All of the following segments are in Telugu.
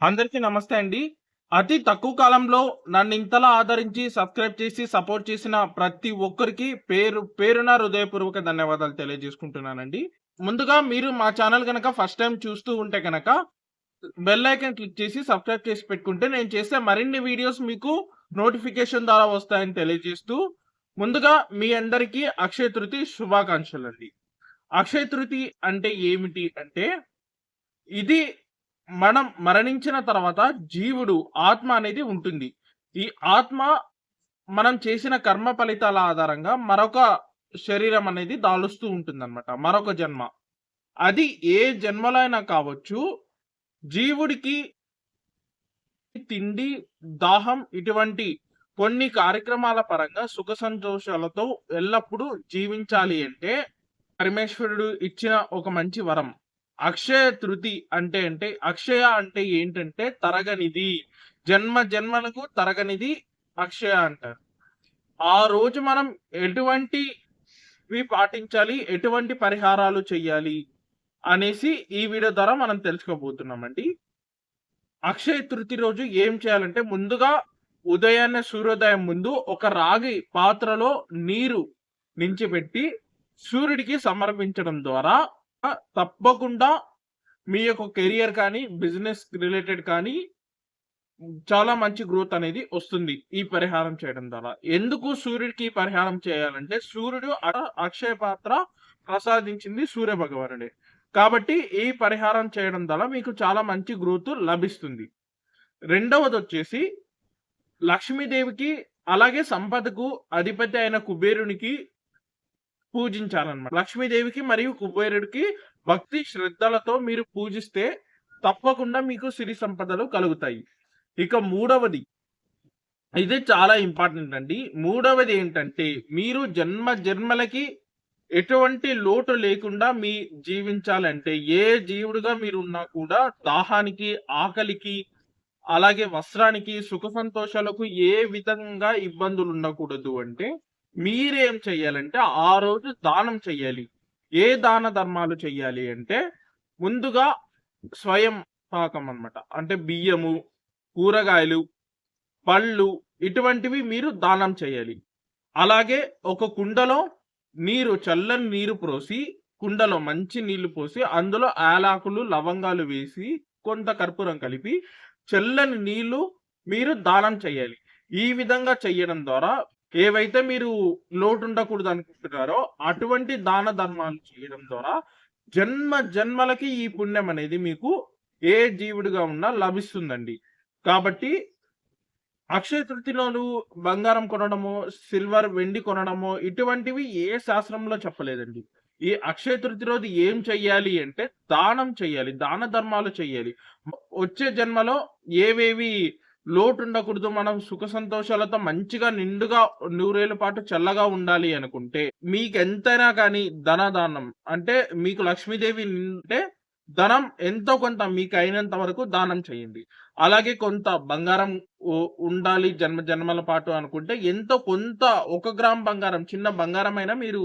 అందరికీ నమస్తే అండి. అతి తక్కువ కాలంలో నన్ను ఇంతలా ఆదరించి, సబ్స్క్రైబ్ చేసి, సపోర్ట్ చేసిన ప్రతి ఒక్కరికి పేరు పేరున హృదయపూర్వక ధన్యవాదాలు తెలియజేసుకుంటున్నానండి. ముందుగా మీరు మా ఛానల్ గనక ఫస్ట్ టైమ్ చూస్తూ ఉంటే గనక బెల్ ఐకాన్ క్లిక్ చేసి సబ్స్క్రైబ్ చేసి పెట్టుకుంటే నేను చేసే మరిన్ని వీడియోస్ మీకు నోటిఫికేషన్ ద్వారా వస్తాయని తెలియజేస్తూ, ముందుగా మీ అందరికీ అక్షయ తృతీయ శుభాకాంక్షలండి. అక్షయ తృతీయ అంటే ఏమిటి అంటే, ఇది మనం మరణించిన తర్వాత జీవుడు ఆత్మ అనేది ఉంటుంది. ఈ ఆత్మ మనం చేసిన కర్మ ఫలితాల ఆధారంగా మరొక శరీరం అనేది దాలుస్తూ ఉంటుందన్నమాట. మరొక జన్మ. అది ఏ జన్మలో అయినా కావచ్చు. జీవుడికి తిండి, దాహం ఇటువంటి కొన్ని కార్యక్రమాల పరంగా సుఖ సంతోషాలతో ఎల్లప్పుడూ జీవించాలి అంటే పరమేశ్వరుడు ఇచ్చిన ఒక మంచి వరం. అక్షయ తృతి అంటే అక్షయ అంటే ఏంటంటే తరగనిది. జన్మ జన్మలకు తరగనిది అక్షయ అంటారు. ఆ రోజు మనం ఎటువంటివి పాటించాలి, ఎటువంటి పరిహారాలు చెయ్యాలి అనేసి ఈ వీడియో ద్వారా మనం తెలుసుకోబోతున్నామండి. అక్షయ తృతీయ రోజు ఏం చేయాలంటే, ముందుగా ఉదయాన్నే సూర్యోదయం ముందు ఒక రాగి పాత్రలో నీరు నించిపెట్టి సూర్యుడికి సమర్పించడం ద్వారా తప్పకుండా మీ యొక్క కెరియర్ కానీ, బిజినెస్ రిలేటెడ్ కానీ చాలా మంచి గ్రోత్ అనేది వస్తుంది ఈ పరిహారం చేయడం ద్వారా. ఎందుకు సూర్యుడికి ఈ పరిహారం చేయాలంటే, సూర్యుడు అక్షయ పాత్ర ప్రసాదించింది సూర్య భగవానుడే. కాబట్టి ఈ పరిహారం చేయడం ద్వారా మీకు చాలా మంచి గ్రోత్ లభిస్తుంది. రెండవదొచ్చేసి లక్ష్మీదేవికి, అలాగే సంపదకు అధిపతి అయిన కుబేరునికి పూజించాలన్నమాట. లక్ష్మీదేవికి మరియు కుబేరుడికి భక్తి శ్రద్ధలతో మీరు పూజిస్తే తప్పకుండా మీకు సిరి సంపదలు కలుగుతాయి. ఇక మూడవది, ఇది చాలా ఇంపార్టెంట్ అండి. మూడవది ఏంటంటే, మీరు జన్మ జన్మలకి ఎటువంటి లోటు లేకుండా మీ జీవించాలంటే, ఏ జీవుడుగా మీరు ఉన్నా కూడా దాహానికి, ఆకలికి, అలాగే వస్త్రానికి, సుఖ సంతోషాలకు ఏ విధంగా ఇబ్బందులు ఉండకూడదు అంటే, మీరేం చెయ్యాలంటే ఆ రోజు దానం చెయ్యాలి. ఏ దాన ధర్మాలు చెయ్యాలి అంటే, ముందుగా స్వయం పాకం అన్నమాట. అంటే బియ్యము, కూరగాయలు, పళ్ళు ఇటువంటివి మీరు దానం చేయాలి. అలాగే ఒక కుండలో చల్లని నీరు పోసి, కుండలో మంచి నీళ్లు పోసి, అందులో యాలకులు, లవంగాలు వేసి, కొంత కర్పూరం కలిపి చల్లని నీళ్లు మీరు దానం చేయాలి. ఈ విధంగా చెయ్యడం ద్వారా ఏవైతే మీరు లోటు ఉండకూడదు అనుకుంటున్నారో అటువంటి దాన ధర్మాలు చేయడం ద్వారా జన్మ జన్మలకి ఈ పుణ్యం అనేది మీకు ఏ జీవుడిగా ఉన్నా లభిస్తుందండి. కాబట్టి అక్షయ తృతీయలోను బంగారం కొనడమో, సిల్వర్, వెండి కొనడమో ఇటువంటివి ఏ శాస్త్రంలో చెప్పలేదండి. ఈ అక్షయ తృతీయ రోజు ఏం చెయ్యాలి అంటే దానం చెయ్యాలి, దాన ధర్మాలు చెయ్యాలి. వచ్చే జన్మలో ఏవేవి లోటు ఉండకూడదు, మనం సుఖ సంతోషాలతో మంచిగా నిండుగా 100 ఏళ్ల పాటు చల్లగా ఉండాలి అనుకుంటే, మీకెంతైనా కానీ ధనదానం అంటే మీకు లక్ష్మీదేవి ఉంటే ధనం ఎంతో కొంత మీకు అయినంత వరకు దానం చేయండి. అలాగే కొంత బంగారం ఉండాలి జన్మ జన్మల పాటు అనుకుంటే ఎంతో కొంత 1 గ్రామ్ బంగారం, చిన్న బంగారం అయినా మీరు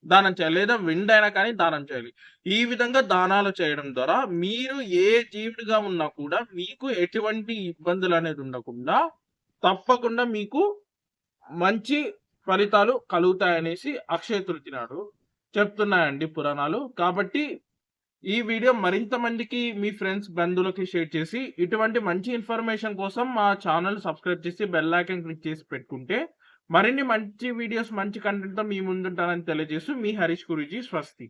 దానం చేయాలి. లేదా వెండి అయినా కానీ దానం చేయాలి. ఈ విధంగా దానాలు చేయడం ద్వారా మీరు ఏ జీవుడిగా ఉన్నా కూడా మీకు ఎటువంటి ఇబ్బందులు అనేది ఉండకుండా తప్పకుండా మీకు మంచి ఫలితాలు కలుగుతాయనేసి అక్షయ తృతీయ నాడు చెప్తున్నాయండి పురాణాలు. కాబట్టి ఈ వీడియో మరింత మందికి మీ ఫ్రెండ్స్, బంధువులకి షేర్ చేసి, ఇటువంటి మంచి ఇన్ఫర్మేషన్ కోసం మా ఛానల్ సబ్స్క్రైబ్ చేసి బెల్ ఐకాన్ క్లిక్ చేసి పెట్టుకుంటే మరిన్ని మంచి వీడియోస్, మంచి కంటెంట్‌తో మీ ముందుంటానని తెలియజేస్తూ మీ హరీష్ గురూజీ. స్వస్తి.